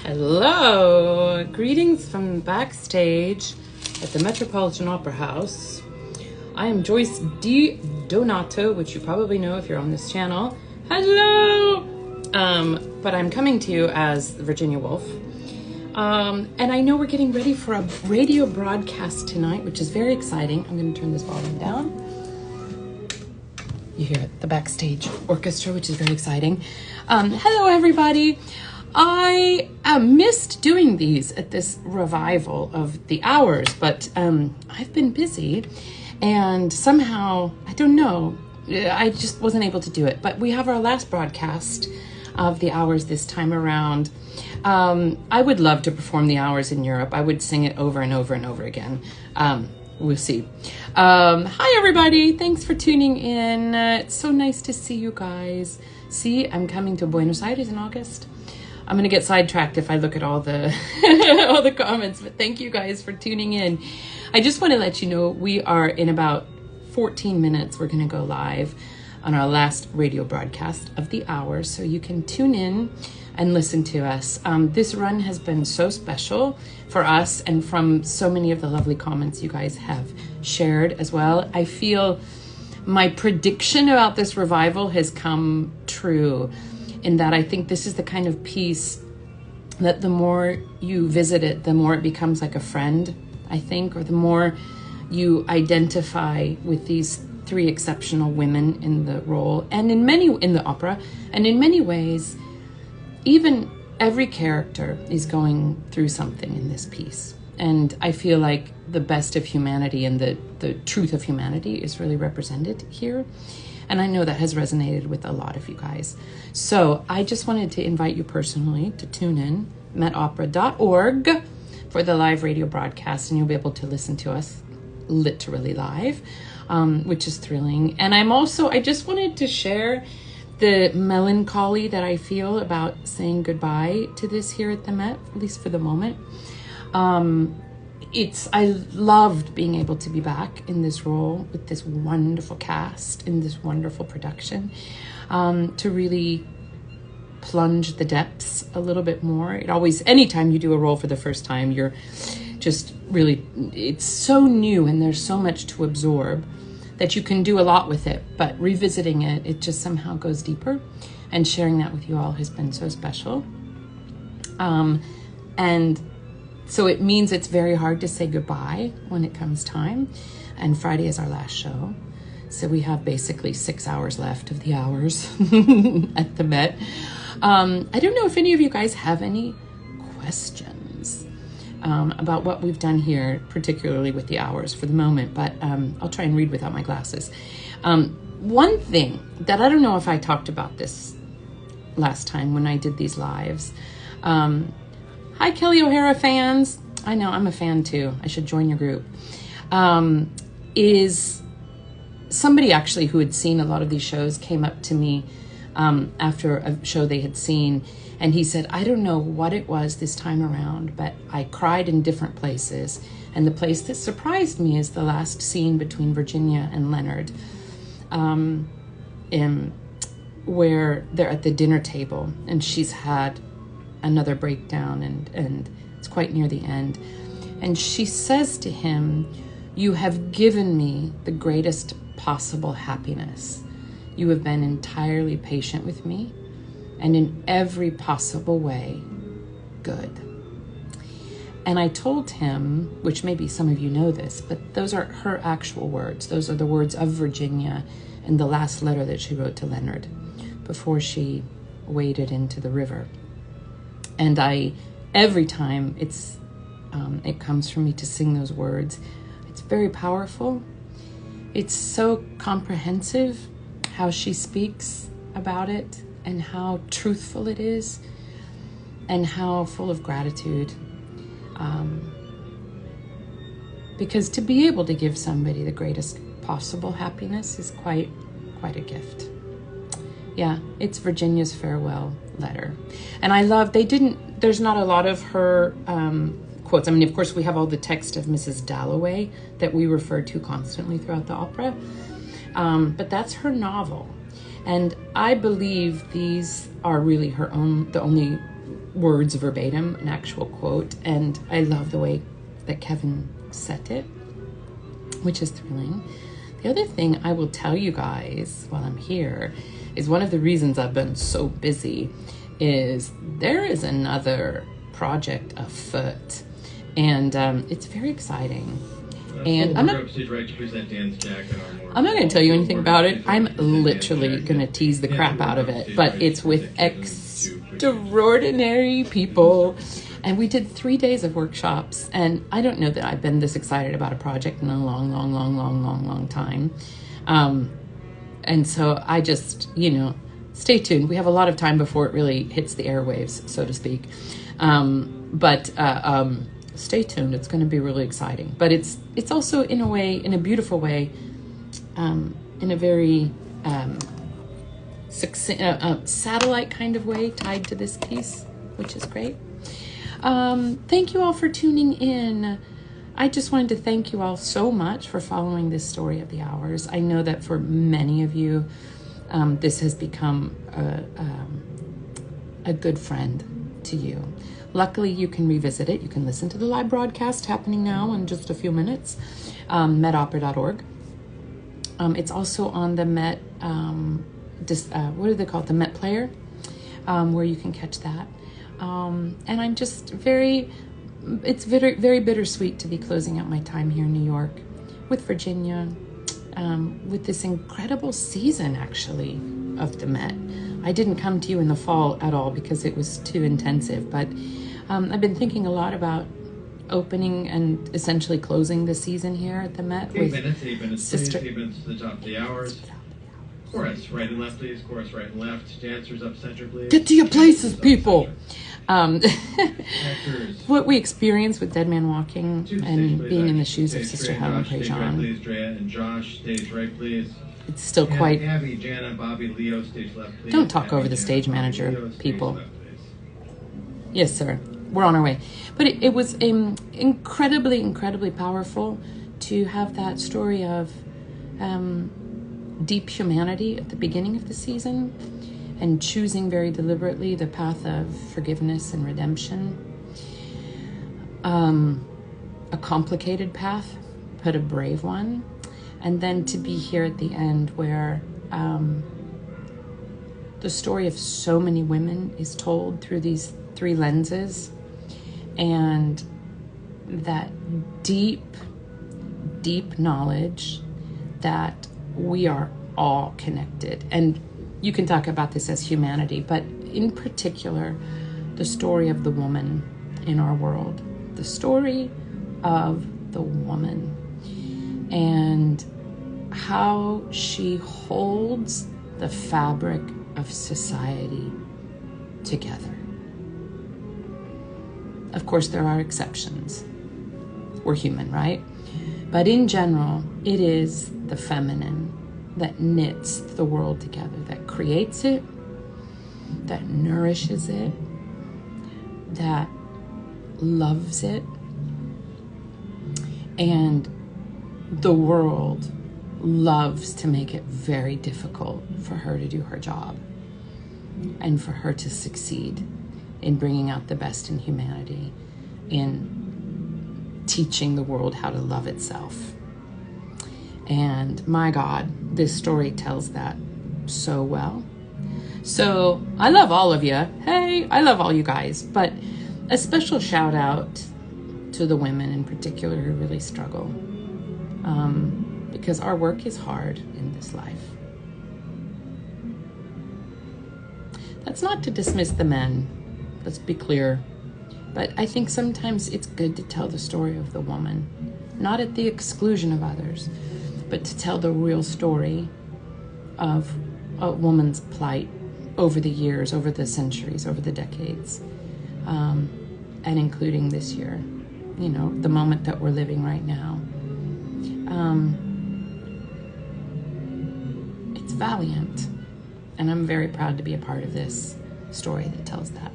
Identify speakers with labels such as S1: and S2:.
S1: Hello, greetings from backstage at the Metropolitan Opera House. I am Joyce D. Donato, which you probably know if you're on this channel. Hello! But I'm coming to you as Virginia Woolf. And I know we're getting ready for a radio broadcast tonight, which is very exciting. I'm going to turn this volume down. You hear it, the backstage orchestra, which is very exciting. Hello, everybody. I missed doing these at this revival of the hours, but I've been busy and somehow, I don't know, I just wasn't able to do it. But we have our last broadcast of the hours this time around. I would love to perform the hours in Europe. I would sing it over and over and over again. We'll see. Hi, everybody. Thanks for tuning in. It's so nice to see you guys. See, I'm coming to Buenos Aires in August. I'm going to get sidetracked if I look at all the all the comments, but thank you guys for tuning in. I just want to let you know we are in about 14 minutes. We're going to go live on our last radio broadcast of the hour, so you can tune in and listen to us. This run has been so special for us and from so many of the lovely comments you guys have shared as well. I feel my prediction about this revival has come true, in that I think this is the kind of piece that the more you visit it, the more it becomes like a friend, I think, or the more you identify with these three exceptional women in the role and in the opera. And in many ways, even every character is going through something in this piece. And I feel like the best of humanity and the truth of humanity is really represented here. And I know that has resonated with a lot of you guys. So I just wanted to invite you personally to tune in, metopera.org, for the live radio broadcast, and you'll be able to listen to us literally live, which is thrilling. And I just wanted to share the melancholy that I feel about saying goodbye to this here at the Met, at least for the moment. I loved being able to be back in this role with this wonderful cast in this wonderful production, to really plunge the depths a little bit more. Anytime you do a role for the first time, you're just really, it's so new and there's so much to absorb that you can do a lot with it, but revisiting it, it just somehow goes deeper, and sharing that with you all has been so special. And so it means it's very hard to say goodbye when it comes time. And Friday is our last show. So we have basically 6 hours left of the hours at the Met. I don't know if any of you guys have any questions about what we've done here, particularly with the hours for the moment, but I'll try and read without my glasses. One thing that I don't know if I talked about this last time when I did these lives, hi, Kelly O'Hara fans. I know, I'm a fan too. I should join your group. Is somebody actually who had seen a lot of these shows came up to me after a show they had seen, and he said, I don't know what it was this time around, but I cried in different places. And the place that surprised me is the last scene between Virginia and Leonard, where they're at the dinner table and she's had another breakdown and it's quite near the end, and she says to him, you have given me the greatest possible happiness. You have been entirely patient with me and in every possible way good. And I told him, which maybe some of you know this, but those are her actual words. Those are the words of Virginia in the last letter that she wrote to Leonard before she waded into the river. And every time it comes from me to sing those words, it's very powerful. It's so comprehensive how she speaks about it and how truthful it is and how full of gratitude. Because to be able to give somebody the greatest possible happiness is quite a gift. Yeah, it's Virginia's farewell letter. And I love, there's not a lot of her quotes. I mean, of course, we have all the text of Mrs. Dalloway that we refer to constantly throughout the opera. But that's her novel. And I believe these are really the only words verbatim, an actual quote, and I love the way that Kevin set it, which is thrilling. The other thing I will tell you guys while I'm here is one of the reasons I've been so busy is there is another project afoot, and it's very exciting. And I'm not going to tell you anything about it. I'm literally going to tease the crap out of it, but it's with extraordinary people. And we did 3 days of workshops, and I don't know that I've been this excited about a project in a long time. And so I just, stay tuned. We have a lot of time before it really hits the airwaves, so to speak. Stay tuned. It's going to be really exciting. But it's also in a beautiful way, in a very satellite kind of way tied to this piece, which is great. Thank you all for tuning in. I just wanted to thank you all so much for following this story of the hours. I know that for many of you, this has become a good friend to you. Luckily, you can revisit it. You can listen to the live broadcast happening now in just a few minutes, metopera.org. It's also on the Met, what do they call it? The Met Player, where you can catch that. And I'm just it's very bittersweet to be closing out my time here in New York with Virginia, with this incredible season, actually, of the Met. I didn't come to you in the fall at all because it was too intensive, but I've been thinking a lot about opening and essentially closing the season here at the Met.
S2: 8 minutes, 8 minutes, please. 8 minutes to the top of the hours. Chorus, right and left, please. Chorus, right and left. Dancers up center, please.
S1: Get to your places, people. What we experience with Dead Man Walking and being in the shoes of Sister Helen Prejean.
S2: Please, Drea and Josh, stage right, please.
S1: It's still quite...
S2: Abby, Jana, Bobby, Leo, stage left, please.
S1: Don't talk over the stage manager, people. Yes, sir. We're on our way. But it was incredibly powerful to have that story of deep humanity at the beginning of the season and choosing very deliberately the path of forgiveness and redemption. A complicated path, but a brave one. And then to be here at the end where the story of so many women is told through these 3 lenses, and that deep knowledge that we are all connected. And you can talk about this as humanity, but in particular, the story of the woman in our world, the story of the woman, and how she holds the fabric of society together. Of course, there are exceptions. We're human, right? But in general, it is the feminine that knits the world together, that creates it, that nourishes it, that loves it. And the world loves to make it very difficult for her to do her job and for her to succeed in bringing out the best in humanity, in teaching the world how to love itself. And my God, this story tells that so well. So I love all of you. Hey, I love all you guys, but a special shout out to the women in particular who really struggle, because our work is hard in this life. That's not to dismiss the men, let's be clear, but I think sometimes it's good to tell the story of the woman, not at the exclusion of others, but to tell the real story of a woman's plight over the years, over the centuries, over the decades, and including this year, the moment that we're living right now. It's valiant, and I'm very proud to be a part of this story that tells that.